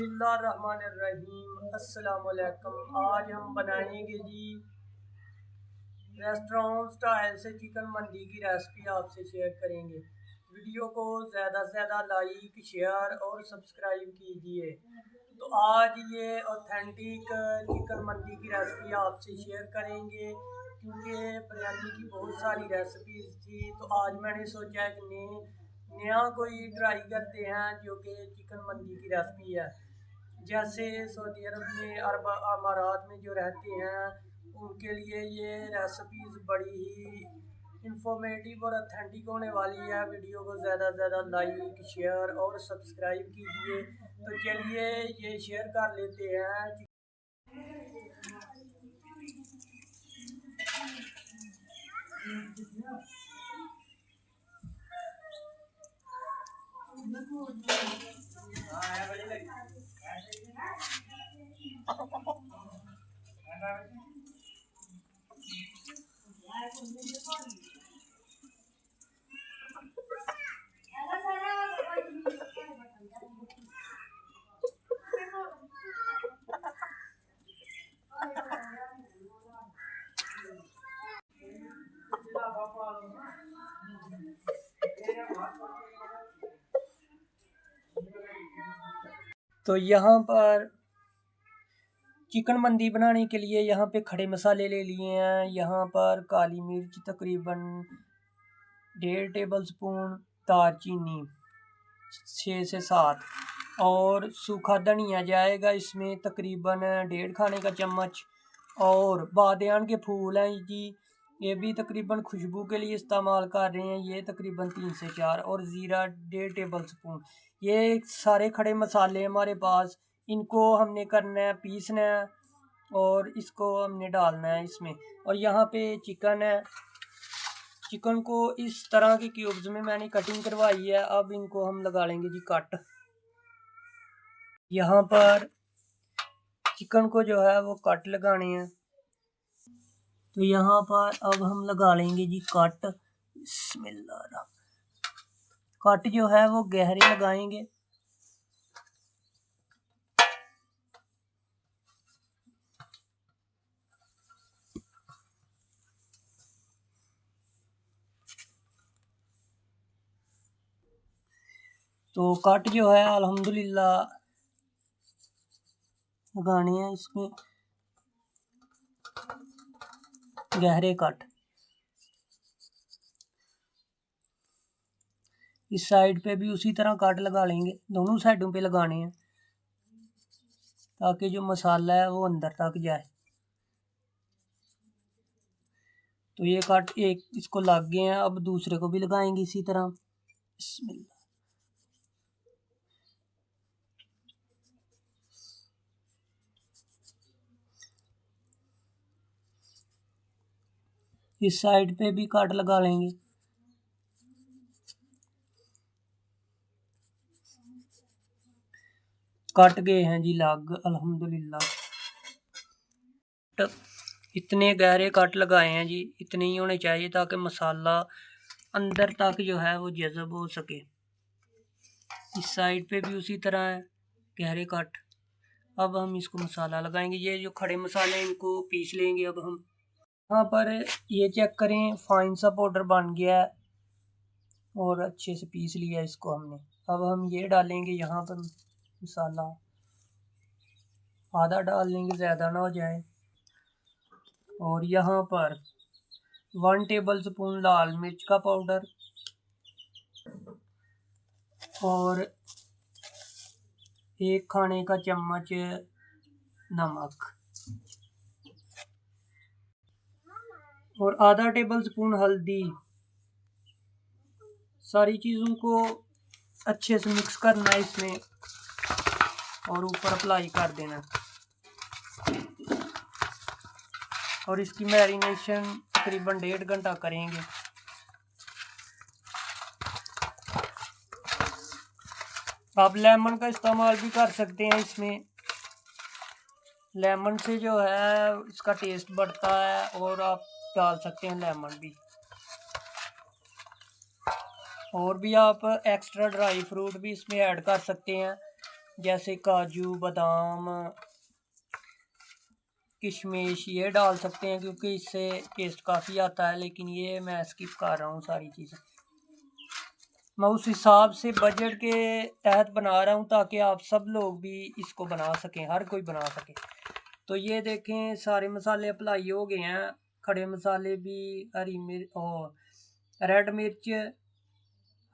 बिस्मिल्लाहिर्रहमानिर्रहीम। अस्सलाम वालेकुम। आज हम बनाएंगे जी रेस्टोरेंट स्टाइल से चिकन मंदी की रेसिपी आपसे शेयर करेंगे। वीडियो को ज़्यादा से ज़्यादा लाइक, शेयर और सब्सक्राइब कीजिए। तो आज ये ऑथेंटिक चिकन मंदी की रेसिपी आपसे शेयर करेंगे, क्योंकि बिरयानी की बहुत सारी रेसिपीज़ थी, तो आज मैंने सोचा कि नया कोई ट्राई करते हैं जो कि चिकन मंदी की रेसिपी है। जैसे सऊदी अरब में, अरब अमारात में जो रहते हैं, उनके लिए ये रेसिपीज़ बड़ी ही इंफॉर्मेटिव और अथेंटिक होने वाली है। वीडियो को ज़्यादा से ज़्यादा लाइक, शेयर और सब्सक्राइब कीजिए। तो चलिए ये शेयर कर लेते हैं। तो यहाँ पर चिकन मंदी बनाने के लिए यहाँ पे खड़े मसाले ले लिए हैं। यहाँ पर काली मिर्च तकरीबन 1.5 टेबल स्पून, दालचीनी 6 से 7 और सूखा धनिया जाएगा इसमें तकरीबन 1.5 खाने का चम्मच। और बादियान के फूल हैं जी, ये भी तकरीबन खुशबू के लिए इस्तेमाल कर रहे हैं, ये तकरीबन 3 से 4। और ज़ीरा 1.5 टेबल स्पून। ये सारे खड़े मसाले हमारे पास, इनको हमने करना है, पीसना है और इसको हमने डालना है इसमें। और यहाँ पे चिकन है, चिकन को इस तरह के क्यूब्स में मैंने कटिंग करवाई है। अब इनको हम लगा लेंगे जी कट। यहाँ पर चिकन को जो है वो कट लगाने हैं, तो यहाँ पर अब हम लगा लेंगे जी कट। बिस्मिल्लाह। कट जो है वो गहरे लगाएंगे। तो कट जो है अल्हम्दुलिल्लाह लगाने हैं इसमें गहरे कट। इस साइड पे भी उसी तरह कट लगा लेंगे, दोनों साइडों पे लगाने हैं ताकि जो मसाला है वो अंदर तक जाए। तो ये कट एक इसको लग गए हैं, अब दूसरे को भी लगाएंगे इसी तरह। बिस्मिल्लाह। इस साइड पे भी कट लगा लेंगे। कट गए हैं जी लग, अल्हम्दुलिल्लाह। इतने गहरे कट लगाए हैं जी, इतने ही होने चाहिए ताकि मसाला अंदर तक जो है वो जज़ब हो सके। इस साइड पे भी उसी तरह है, गहरे कट। अब हम इसको मसाला लगाएंगे। ये जो खड़े मसाले हैं इनको पीस लेंगे। अब हम यहाँ पर ये चेक करें, फाइन सा पाउडर बन गया है और अच्छे से पीस लिया इसको हमने। अब हम ये डालेंगे यहाँ पर मसाला, आधा डाल लेंगे, ज़्यादा ना हो जाए। और यहाँ पर 1 टेबल स्पून लाल मिर्च का पाउडर और 1 खाने का चम्मच नमक और आधा टेबल स्पून हल्दी। सारी चीज़ों को अच्छे से मिक्स करना है इसमें और ऊपर अप्लाई कर देना। और इसकी मैरिनेशन तकरीबन 1.5 घंटा करेंगे। आप लेमन का इस्तेमाल भी कर सकते हैं इसमें, लेमन से जो है इसका टेस्ट बढ़ता है, और आप डाल सकते हैं लेमन भी। और भी आप एक्स्ट्रा ड्राई फ्रूट भी इसमें ऐड कर सकते हैं जैसे काजू, बादाम, किशमिश ये डाल सकते हैं क्योंकि इससे टेस्ट काफ़ी आता है, लेकिन ये मैं स्किप कर रहा हूँ सारी चीज़ें। मैं उस हिसाब से बजट के तहत बना रहा हूँ ताकि आप सब लोग भी इसको बना सकें, हर कोई बना सके। तो ये देखें सारे मसाले अप्लाई हो गए हैं, खड़े मसाले भी, हरी मिर्च और रेड मिर्च,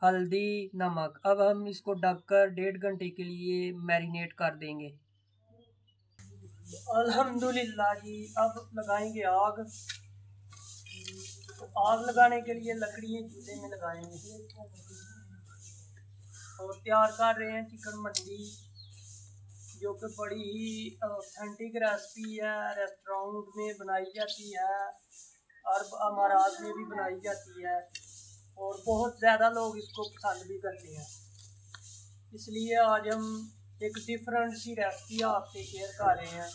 हल्दी, नमक। अब हम इसको ढककर 1.5 घंटे के लिए मैरिनेट कर देंगे। अल्हम्दुलिल्लाह जी, अब लगाएंगे आग। तो आग लगाने के लिए लकड़ियाँ चूल्हे में लगाएंगे और तैयार कर रहे हैं चिकन मंडी, जो कि बड़ी ही ऑथेंटिक रेसिपी है, रेस्टोरेंट में बनाई जाती है, अरब अमारात में भी बनाई जाती है और बहुत ज़्यादा लोग इसको पसंद भी करते हैं। इसलिए आज हम एक डिफरेंट सी रेसिपी आपसे शेयर कर रहे हैं।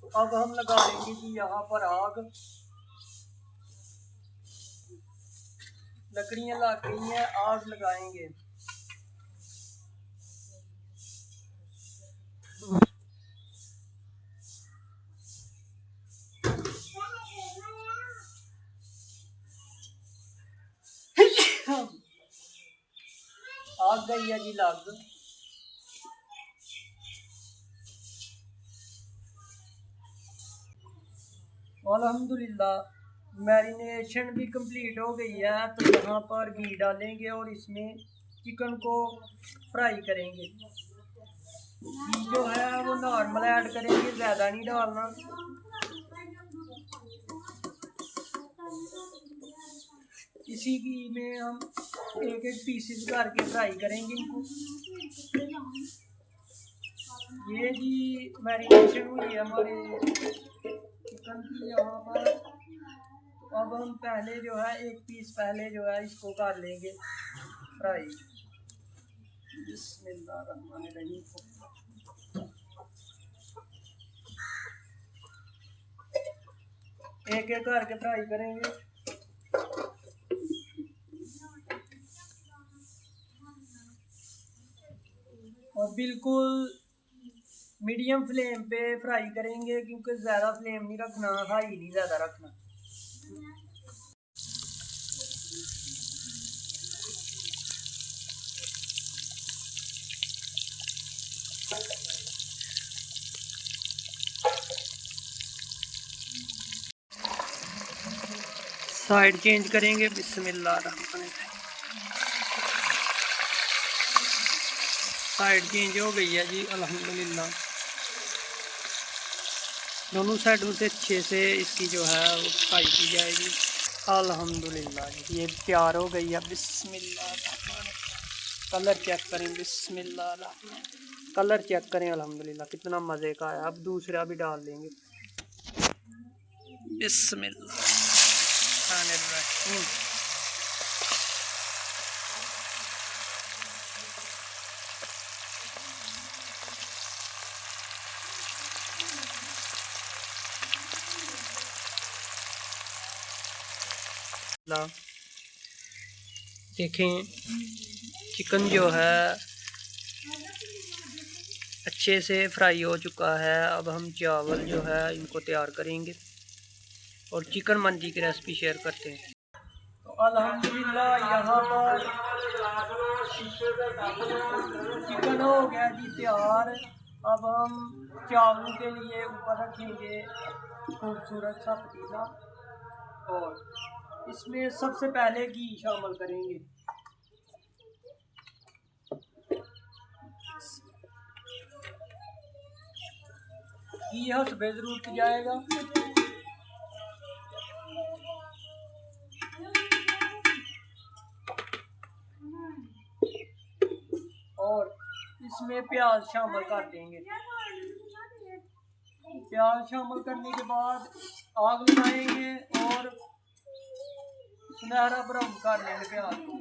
तो अब हम लगा लेंगे जी यहाँ पर आग। लकड़ियाँ लग गई हैं, आग लगाएंगे। आग गई है जी लग। अल्हम्दुलिल्लाह मैरिनेशन भी कंप्लीट हो गई है। तो यहाँ पर घी डालेंगे और इसमें चिकन को फ्राई करेंगे। घी जो है वो नॉर्मल ऐड करेंगे, ज़्यादा नहीं डालना। इसी घी में हम एक एक पीसेस करके फ्राई करेंगे इनको। ये जी मैरिनेशन हुई है हमारे चिकन की यहाँ पर। अब हम पहले जो है एक पीस पहले जो है इसको कर लेंगे फ्राई। बिस्मिल्लाहिर्रहमानिर्रहीम। एक एक करके फ्राई करेंगे। और बिल्कुल मीडियम फ्लेम पे फ्राई करेंगे, क्योंकि ज़्यादा फ्लेम नहीं रखना, हाई नहीं ज़्यादा रखना। साइड चेंज करेंगे। बिस्मिल्लाहिर्रहमानिर्रहीम। साइड चेंज हो गई है जी अल्हम्दुलिल्लाह। दोनों साइडों से अच्छे से इसकी जो है वो फ्राई की जाएगी। अल्हम्दुलिल्लाह जी ये तैयार हो गई है। बिस्मिल्लाह। कलर चेक करें। बिस्मिल्लाह। कलर चेक करें। अल्हम्दुलिल्लाह कितना मज़े का है। अब दूसरा भी डाल देंगे। बिस्मिल्लाह। देखें चिकन जो है अच्छे से फ्राई हो चुका है। अब हम चावल जो है इनको तैयार करेंगे और चिकन मंडी की रेसिपी शेयर करते हैं। तो अल्हम्दुलिल्लाह यहाँ पर चिकन हो गया जी तैयार। अब हम चावलों के लिए ऊपर रखेंगे खूबसूरत सा पतीला और इसमें सबसे पहले घी शामिल करेंगे। घी हस्बे ज़रूरत जाएगा। और इसमें प्याज शामिल कर देंगे। प्याज शामिल करने के बाद आग लगाएंगे और सुनहरा ब्राउन कर लेंगे प्याज को।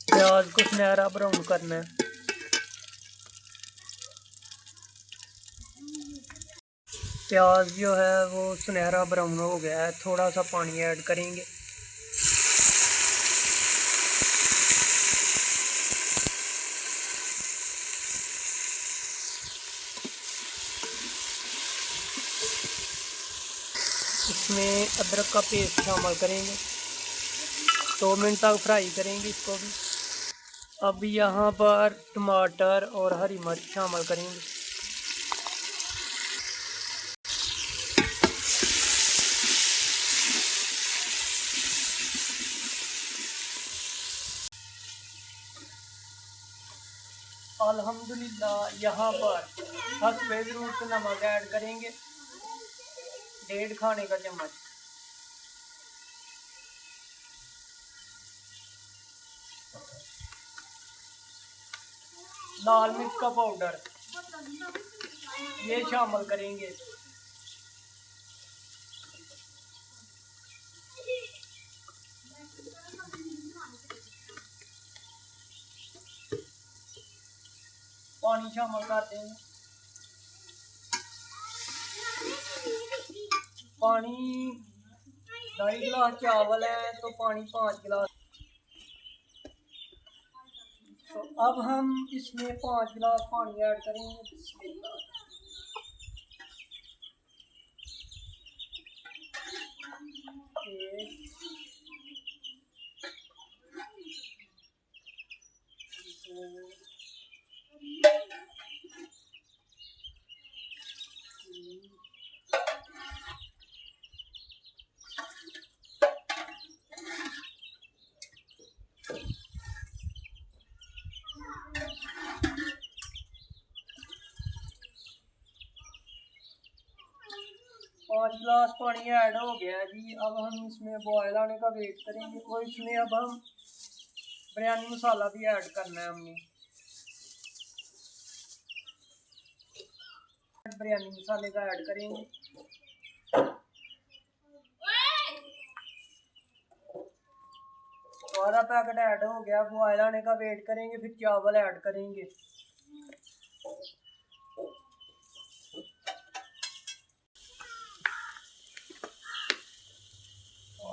प्याज को सुनहरा ब्राउन करना है। प्याज जो है वो सुनहरा ब्राउन हो गया है, थोड़ा सा पानी ऐड करेंगे। इसमें अदरक का पेस्ट शामिल करेंगे, 2 मिनट तक फ्राई करेंगे इसको भी। अब यहाँ पर टमाटर और हरी मिर्च शामिल करेंगे। अल्हम्दुलिल्लाह यहाँ पर हस्बे ज़रूरत नमक ऐड करेंगे, 1.5 खाने का चम्मच। लाल मिर्च का पाउडर ये शामिल करेंगे। पानी शामिल कर देंगे। पानी 2.5 गिलास चावल है तो पानी 5 गिलास। तो अब हम इसमें 5 गिलास पानी ऐड करेंगे। पाँच गिलास पानी ऐड हो गया है जी। अब हम इसमें बॉयल आने का वेट करेंगे और इसमें अब हम बिरयानी मसाला भी ऐड करना है हमने। बिरयानी मसाले का ऐड करेंगे। तो आधा पैकेट ऐड हो गया। बॉयल आने का वेट करेंगे, फिर चावल ऐड करेंगे।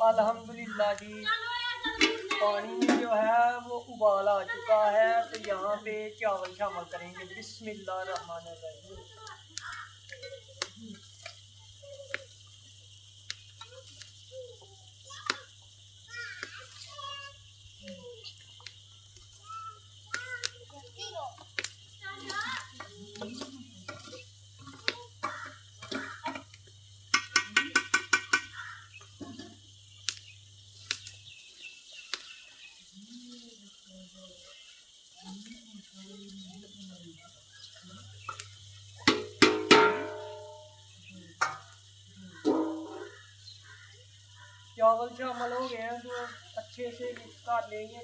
अल्हम्दुलिल्लाह जी पानी जो है वो उबाल आ चुका है। तो यहाँ पे चावल शामिल करेंगे। बिस्मिल्लाहिर्रहमानिर्रहीम। चावल शामिल हो गए हैं तो अच्छे से मिक्स कर लेंगे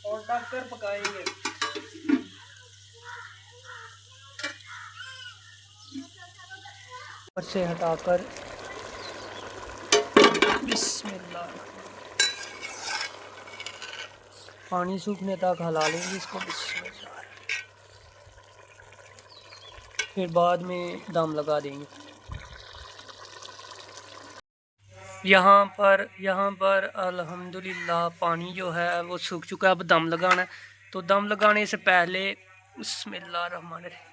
और ढककर पकाएंगे। ऊपर से हटाकर बिस्मिल्लाह पानी सूखने तक हिला लेंगे इसको। बिस्मिल्लाह फिर बाद में दम लगा देंगे। यहाँ पर अल्हम्दुलिल्लाह पानी जो है वो सूख चुका है। अब दम लगाना है। तो दम लगाने से पहले बिस्मिल्लाहिर्रहमानिर्रहीम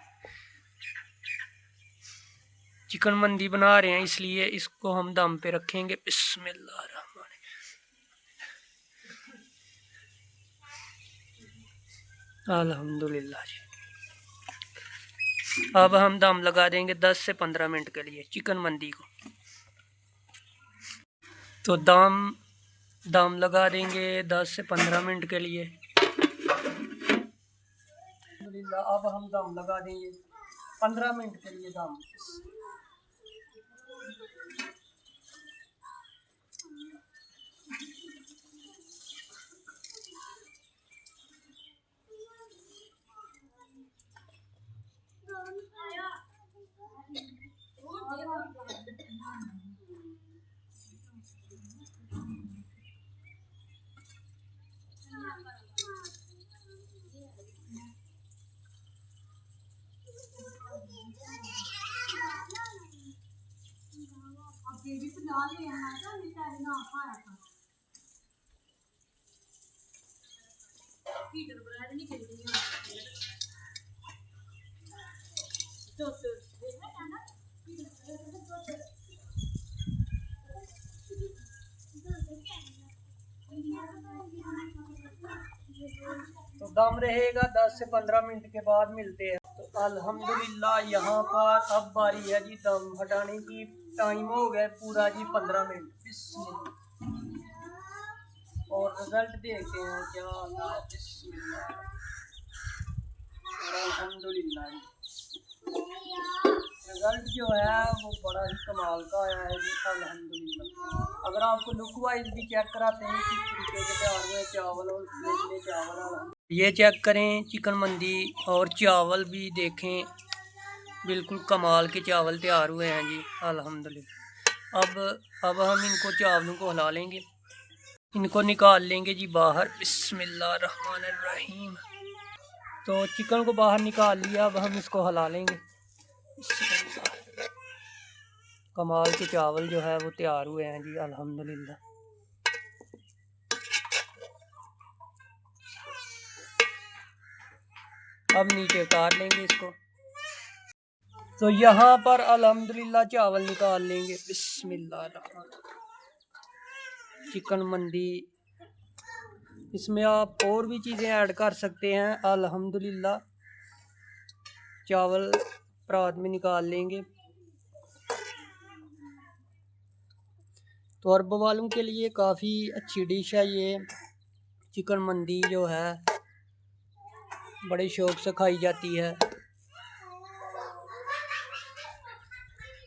चिकन मंदी बना रहे हैं इसलिए इसको हम दम पे रखेंगे। बिस्मिल्लाहिर्रहमानिर्रहीम। अल्हम्दुलिल्लाह जी। अब हम दम लगा देंगे 10 से 15 मिनट के लिए चिकन मंदी को। तो दम लगा देंगे 10 से 15 मिनट के लिए। अब हम दम लगा देंगे 15 मिनट के लिए दम। तो दम रहेगा 10 से 15 मिनट के बाद मिलते हैं। तो अल्हम्दुलिल्लाह यहाँ पर अब बारी है जी दम हटाने की। टाइम हो गया पूरा जी 15 मिनट। बिस्मिल्लाह। और रिजल्ट देखते हैं क्या आता है। बिस्मिल्लाह। और अल्हम्दुलिल्लाह रिजल्ट जो है वो बड़ा ही कमाल का आया है जी। अल्हम्दुलिल्लाह। अगर आपको लुक वाइज भी चेक कराते हैं किस तरीके से तैयार हुए चावल और निचले चावल, ये चेक करें चिकन मंदी और चावल भी देखें, बिल्कुल कमाल के चावल तैयार हुए हैं जी। अल्हम्दुलिल्लाह। अब हम इनको चावलों को हिला लेंगे, इनको निकाल लेंगे जी बाहर। बिस्मिल्लाहिर्रहमानिर्रहीम। तो चिकन को बाहर निकाल लिया, अब हम इसको हिला लेंगे। कमाल के चावल जो है वो तैयार हुए हैं जी। अल्हम्दुलिल्लाह। अब नीचे उतार लेंगे इसको। तो यहाँ पर अल्हम्दुलिल्लाह चावल निकाल लेंगे। बिस्मिल्लाह। चिकन मंदी, इसमें आप और भी चीज़ें ऐड कर सकते हैं। अल्हम्दुलिल्लाह चावल परात में निकाल लेंगे। तो अरब वालों के लिए काफ़ी अच्छी डिश है ये। चिकन मंदी जो है बड़े शौक़ से खाई जाती है।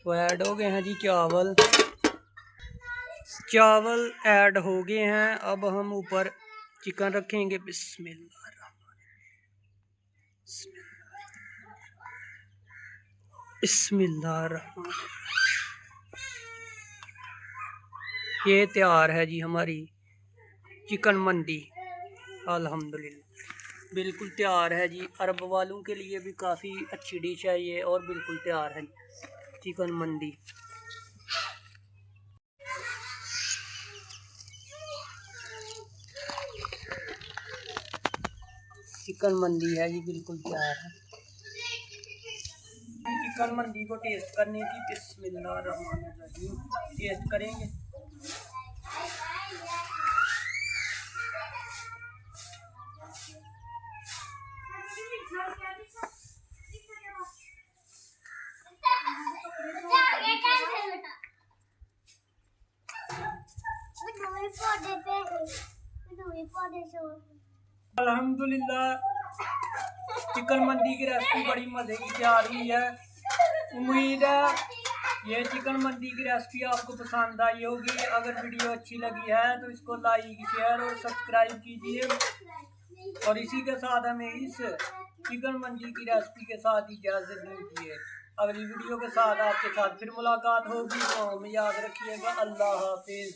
तो ऐड हो गए हैं जी चावल। चावल ऐड हो गए हैं। अब हम ऊपर चिकन रखेंगे। बिस्मिल्लाह। ये तैयार है जी हमारी चिकन मंदी। अल्हम्दुलिल्लाह बिल्कुल तैयार है जी। अरब वालों के लिए भी काफ़ी अच्छी डिश है ये, और बिल्कुल तैयार है चिकन मंदी। चिकन मंदी है ये बिल्कुल तैयार है। चिकन मंदी को टेस्ट करने की। बिस्मिल्लाहिर्रहमानिर्रहीम। टेस्ट करेंगे। अल्हम्दुलिल्लाह चिकन मंदी की रेसिपी बड़ी मज़े की तैयार हुई है। उम्मीद है ये चिकन मंदी की रेसिपी आपको पसंद आई होगी। अगर वीडियो अच्छी लगी है तो इसको लाइक, शेयर और सब्सक्राइब कीजिए। और इसी के साथ हमें इस चिकन मंदी की रेसिपी के साथ इजाज़त दीजिए। अगली वीडियो के साथ आपके साथ फिर मुलाकात होगी। तो हमें याद रखिएगा। अल्लाह हाफिज़।